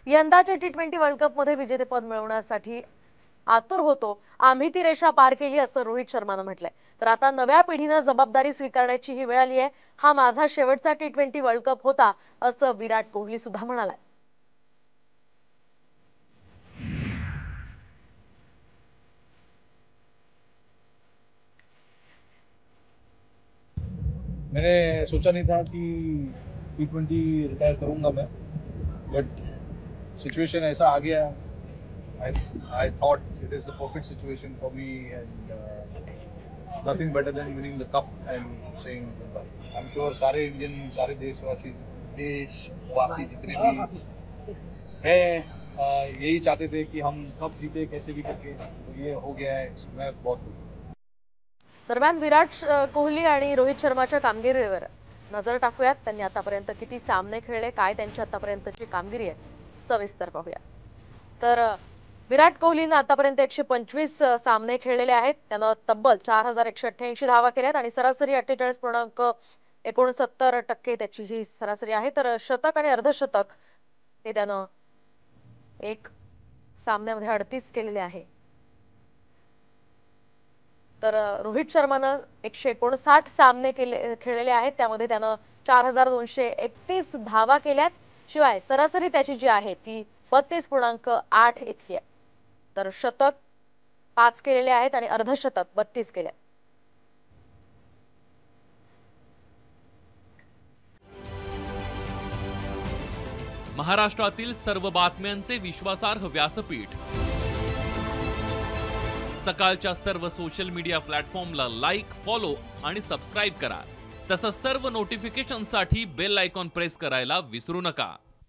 यंदाच्या टी20 world cup मध्ये विजेतेपद मिळवण्यासाठी आतुर होतो. आम्ही ती रेषा पार केली असं रोहित शर्मानं म्हटलंय. तर आता नव्या पिढीनं जबाबदारी स्वीकारण्याची ही वेळ आली आहे. हा माझा शेवटचा टी20 वर्ल्ड कप होता असं विराट कोहली सुद्धा म्हणाला. मैंने सोचा नहीं था कि टी20 रिटायर करूंगा मैं, बट सिचुएशन ऐसा आ गया. I thought it is the perfect situation for me, and nothing better than winning the cup and saying goodbye. I'm sure सारे इंडियन, सारे देशवासी जितने भी हैं यही चाहते थे कि हम कप जीते कैसे भी करके, तो ये हो गया है. मैं बहुत खुश हूँ. दरम्यान विराट कोहली आणि रोहित शर्माच्या कामगिरीवर नजर टाकूयात. त्यांनी आतापर्यंत किती सामने खेळले, काय त्यांची आतापर्यंतची कामगिरी आहे, सविस्तर पाहूया. तर विराट कोहलीने आतापर्यंत 125 सामने खेळलेले आहेत. त्यानं तब्बल 4188 धावा केल्यात आणि सरासरी 48.69% त्याची जी सरासरी आहे. तर शतक आणि अर्धशतक हे त्यानं एक सामन्यामध्ये 38 केलेले आहे. तर रोहित शर्मानं 159 सामने खेळलेले आहेत. त्यामध्ये त्यानं 4231 धावा केल्यात. शिवाय सरासरी त्याची जी आहे ती 32.8 इतकी आहे. तर शतक 5 केलेले आहेत आणि अर्धशतक 32 केले. महाराष्ट्रातील सर्व बातम्यांचे विश्वासार्ह व्यासपीठ. सकाळच्या सर्व सोशल मीडिया प्लॅटफॉर्मला लाईक, फॉलो आणि सबस्क्राईब करा. तसंच सर्व नोटिफिकेशनसाठी बेल आयकॉन प्रेस करायला विसरू नका.